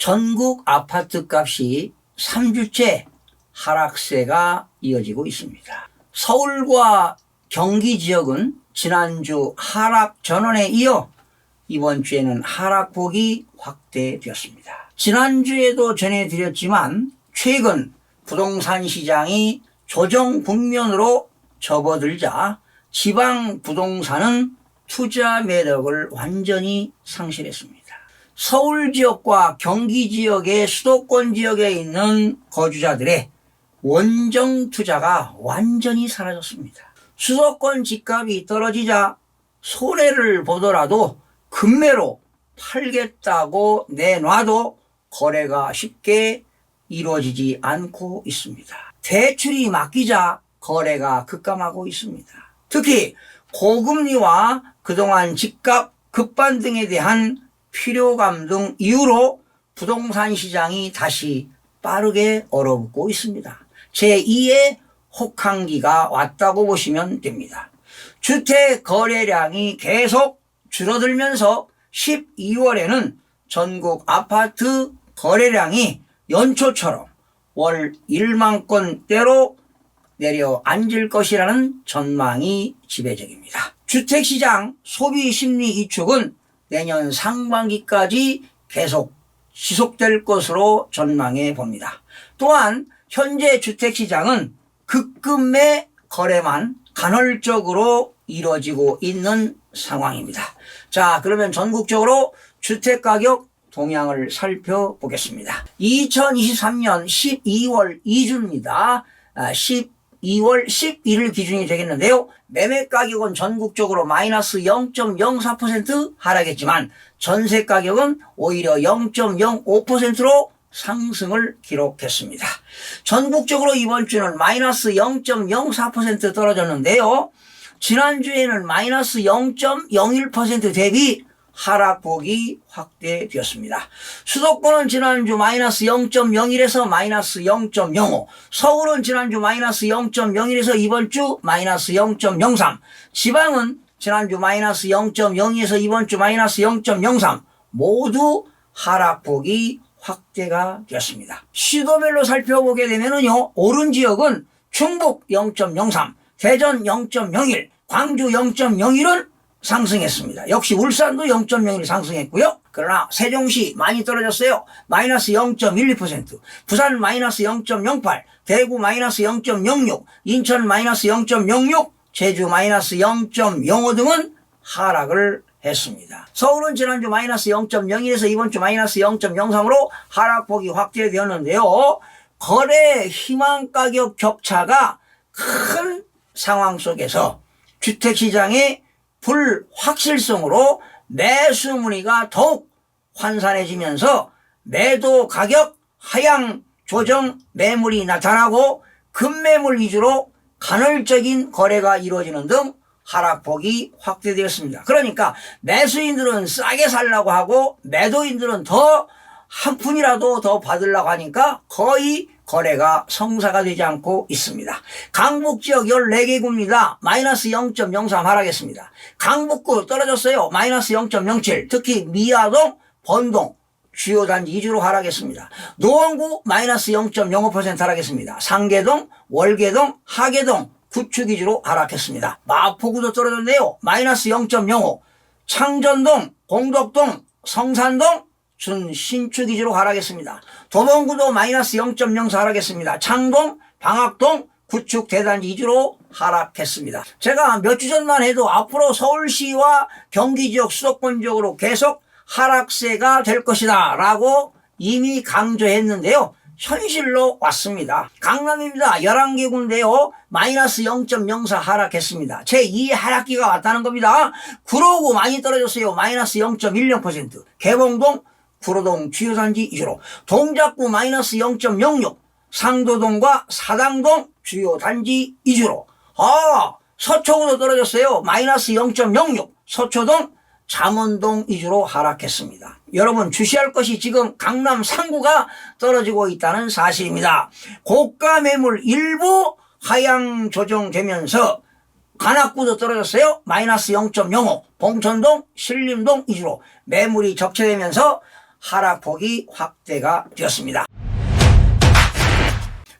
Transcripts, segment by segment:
전국 아파트 값이 3주째 하락세가 이어지고 있습니다. 서울과 경기 지역은 지난주 하락 전원에 이어 이번 주에는 하락폭이 확대되었습니다. 지난주에도 전해드렸지만 최근 부동산 시장이 조정 국면으로 접어들자 지방 부동산은 투자 매력을 완전히 상실했습니다. 서울 지역과 경기 지역의 수도권 지역에 있는 거주자들의 원정 투자가 완전히 사라졌습니다. 수도권 집값이 떨어지자 손해를 보더라도 급매로 팔겠다고 내놔도 거래가 쉽게 이루어지지 않고 있습니다. 대출이 막히자 거래가 급감하고 있습니다. 특히 고금리와 그동안 집값 급반등에 대한 필요감 등 이유로 부동산 시장이 다시 빠르게 얼어붙고 있습니다. 제2의 혹한기가 왔다고 보시면 됩니다. 주택 거래량이 계속 줄어들면서 12월에는 전국 아파트 거래량이 연초처럼 월 1만 건대로 내려앉을 것이라는 전망이 지배적입니다. 주택시장 소비심리 이축은 내년 상반기까지 계속 지속될 것으로 전망해 봅니다. 또한 현재 주택시장은 급급매 거래만 간헐적으로 이루어지고 있는 상황입니다. 자, 그러면 전국적으로 주택가격 동향을 살펴보겠습니다. 2023년 12월 2주입니다. 12월 11일 기준이 되겠는데요. 매매가격은 전국적으로 마이너스 0.04% 하락했지만 전세가격은 오히려 0.05%로 상승을 기록했습니다. 전국적으로 이번 주는 마이너스 0.04% 떨어졌는데요. 지난주에는 마이너스 0.01% 대비 하락폭이 확대되었습니다. 수도권은 지난주 마이너스 0.01에서 마이너스 0.05, 서울은 지난주 마이너스 0.01에서 이번 주 마이너스 0.03, 지방은 지난주 마이너스 0.02에서 이번 주 마이너스 0.03, 모두 하락폭이 확대가 되었습니다. 시도별로 살펴보게 되면요, 오른 지역은 충북 0.03, 대전 0.01, 광주 0.01은 상승했습니다. 역시 울산도 0.01 상승했고요. 그러나 세종시 많이 떨어졌어요. 마이너스 0.12%, 부산 마이너스 0.08, 대구 마이너스 0.06, 인천 마이너스 0.06, 제주 마이너스 0.05 등은 하락을 했습니다. 서울은 지난주 마이너스 0.01에서 이번 주 마이너스 0.03으로 하락폭이 확대되었는데요. 거래 희망 가격 격차가 큰 상황 속에서 주택시장의 불확실성으로 매수 문의가 더욱 환산해지면서 매도 가격 하향 조정 매물이 나타나고 급매물 위주로 간헐적인 거래가 이루어지는 등 하락폭이 확대되었습니다. 그러니까 매수인들은 싸게 살려고 하고 매도인들은 더 한 푼이라도 더 받으려고 하니까 거의 거래가 성사가 되지 않고 있습니다. 강북지역 14개 구입니다. 마이너스 0.03 하락했습니다. 강북구 떨어졌어요. 마이너스 0.07. 특히 미아동, 번동 주요 단지 위주로 하락했습니다. 노원구 마이너스 0.05% 하락했습니다. 상계동, 월계동, 하계동 구축 위주로 하락했습니다. 마포구도 떨어졌는데요. 마이너스 0.05. 창전동, 공덕동, 성산동 신축 위주로 하락했습니다. 도봉구도 마이너스 0.04 하락했습니다. 창동, 방학동, 구축 대단지 위주로 하락했습니다. 제가 몇 주 전만 해도 앞으로 서울시와 경기 지역 수도권 지역으로 계속 하락세가 될 것이다 라고 이미 강조했는데요. 현실로 왔습니다. 강남입니다. 11개 군데요. 마이너스 0.04 하락했습니다. 제2의 하락기가 왔다는 겁니다. 구로구 많이 떨어졌어요. 마이너스 0.10%. 개봉동, 구로동 주요 단지 위주로. 동작구 마이너스 0.06. 상도동과 사당동 주요 단지 위주로. 서초구도 떨어졌어요. 마이너스 0.06. 서초동, 잠원동 위주로 하락했습니다. 여러분 주시할 것이 지금 강남 상구가 떨어지고 있다는 사실입니다. 고가 매물 일부 하향 조정되면서 관악구도 떨어졌어요. 마이너스 0.05. 봉천동, 신림동 위주로 매물이 적체되면서 하락폭이 확대가 되었습니다.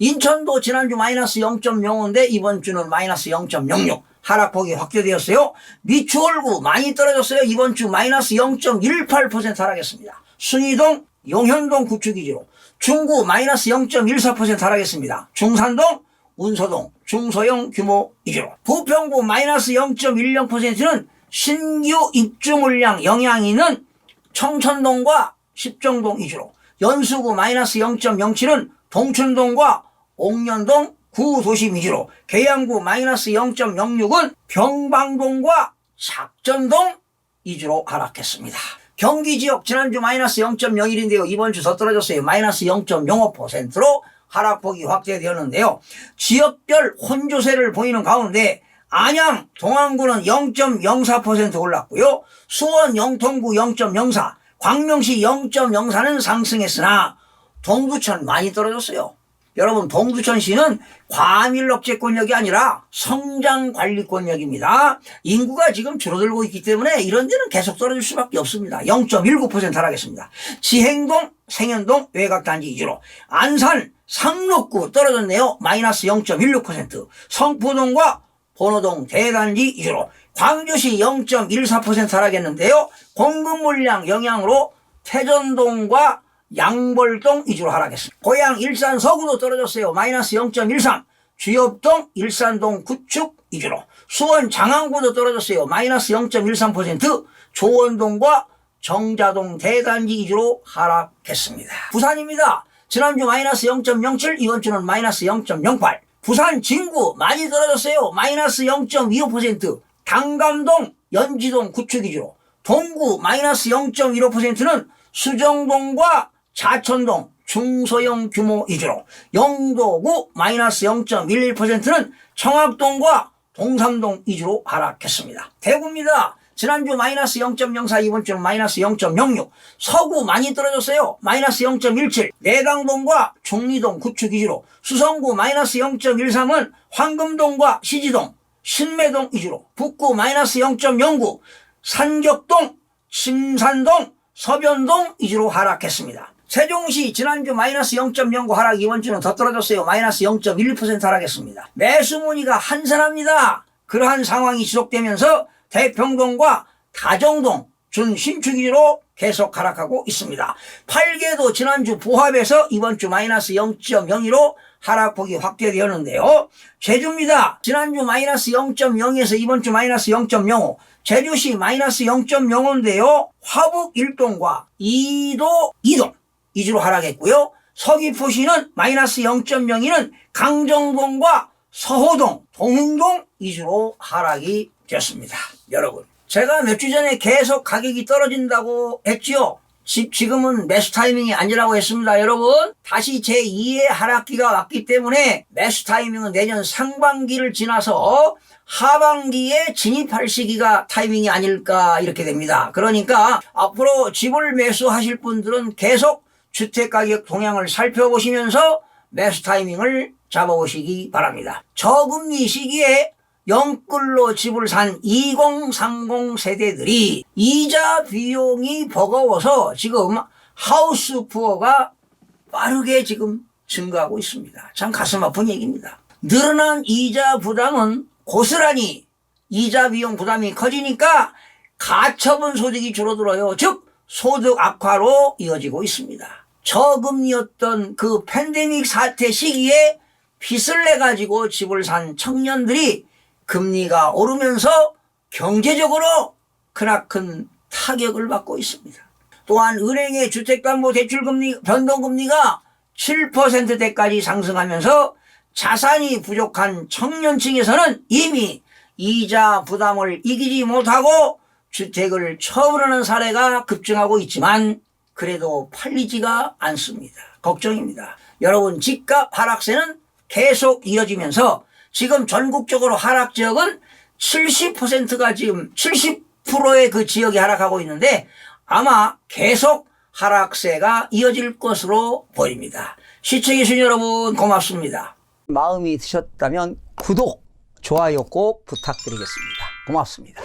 인천도 지난주 마이너스 0.05인데 이번 주는 마이너스 0.06 하락폭이 확대되었어요. 미추홀구 많이 떨어졌어요. 이번 주 마이너스 0.18% 하락했습니다. 순이동, 용현동 구축위주로 중구 마이너스 0.14% 하락했습니다. 중산동, 운서동, 중소형 규모 위주로 부평구 마이너스 0.10%는 신규 입주 물량 영향이 있는 청천동과 십정동 위주로 연수구 마이너스 0.07은 동춘동과 옥년동 구도심 위주로 계양구 마이너스 0.06은 병방동과 작전동 위주로 하락했습니다. 경기지역 지난주 마이너스 0.01인데요. 이번 주 더 떨어졌어요. 마이너스 0.05%로 하락폭이 확대되었는데요. 지역별 혼조세를 보이는 가운데 안양, 동안구는 0.04% 올랐고요. 수원, 영통구 0.04, 광명시 0.04는 상승했으나 동두천 많이 떨어졌어요. 여러분, 동두천시는 과밀억제권역이 아니라 성장관리권역입니다. 인구가 지금 줄어들고 있기 때문에 이런 데는 계속 떨어질 수밖에 없습니다. 0.19% 하락했습니다. 지행동, 생현동, 외곽단지 위주로 안산, 상록구 떨어졌네요. 마이너스 0.16%. 성포동과 번호동 대단지 위주로 광주시 0.14% 하락했는데요. 공급 물량 영향으로 태전동과 양벌동 위주로 하락했습니다. 고양 일산 서구도 떨어졌어요. 마이너스 0.13. 주엽동 일산동 구축 위주로 수원 장안구도 떨어졌어요. 마이너스 0.13%. 조원동과 정자동 대단지 위주로 하락했습니다. 부산입니다. 지난주 마이너스 0.07, 이번 주는 마이너스 0.08. 부산 진구 많이 떨어졌어요. 마이너스 0.25%. 당감동 연지동 구축 위주로 동구 마이너스 0.15%는 수정동과 자천동 중소형 규모 위주로 영도구 마이너스 0.11%는 청학동과 동삼동 위주로 하락했습니다. 대구입니다. 지난주 마이너스 0.04, 이번 주는 마이너스 0.06. 서구 많이 떨어졌어요. 마이너스 0.17. 내강동과 중리동 구축 위주로 수성구 마이너스 0.13은 황금동과 시지동, 신매동 위주로 북구 마이너스 0.09. 산격동, 침산동, 서변동 위주로 하락했습니다. 세종시 지난주 마이너스 0.09 하락, 이번 주는 더 떨어졌어요. 마이너스 0.12% 하락했습니다. 매수 문의가 한산합니다. 그러한 상황이 지속되면서 대평동과 다정동 준신축 위주로 계속 하락하고 있습니다. 팔계도 지난주 부합에서 이번 주 마이너스 0.02로 하락폭이 확대되었는데요. 제주입니다. 지난주 마이너스 0.0에서 이번 주 마이너스 0.05. 제주시 마이너스 0.05인데요. 화북 1동과 이도 2동 위주로 하락했고요. 서귀포시는 마이너스 0.02는 강정동과 서호동, 동흥동 위주로 하락이 되었습니다. 여러분, 제가 몇 주 전에 계속 가격이 떨어진다고 했지요. 지금은 매수 타이밍이 아니라고 했습니다. 여러분, 다시 제2의 하락기가 왔기 때문에 매수 타이밍은 내년 상반기를 지나서 하반기에 진입할 시기가 타이밍이 아닐까 이렇게 됩니다. 그러니까 앞으로 집을 매수하실 분들은 계속 주택가격 동향을 살펴보시면서 매수 타이밍을 잡아보시기 바랍니다. 저금리 시기에 영끌로 집을 산 2030 세대들이 이자 비용이 버거워서 지금 하우스 푸어가 빠르게 지금 증가하고 있습니다. 참 가슴 아픈 얘기입니다. 늘어난 이자 부담은 고스란히 이자 비용 부담이 커지니까 가처분 소득이 줄어들어요. 즉 소득 악화로 이어지고 있습니다. 저금리였던 그 팬데믹 사태 시기에 빚을 내가지고 집을 산 청년들이 금리가 오르면서 경제적으로 크나큰 타격을 받고 있습니다. 또한 은행의 주택담보대출금리 변동금리가 7%대까지 상승하면서 자산이 부족한 청년층에서는 이미 이자 부담을 이기지 못하고 주택을 처분하는 사례가 급증하고 있지만 그래도 팔리지가 않습니다. 걱정입니다. 여러분, 집값 하락세는 계속 이어지면서 지금 전국적으로 하락 지역은 70%가 지금 70%의 그 지역이 하락하고 있는데 아마 계속 하락세가 이어질 것으로 보입니다. 시청해주신 여러분 고맙습니다. 마음이 드셨다면 구독, 좋아요 꼭 부탁드리겠습니다. 고맙습니다.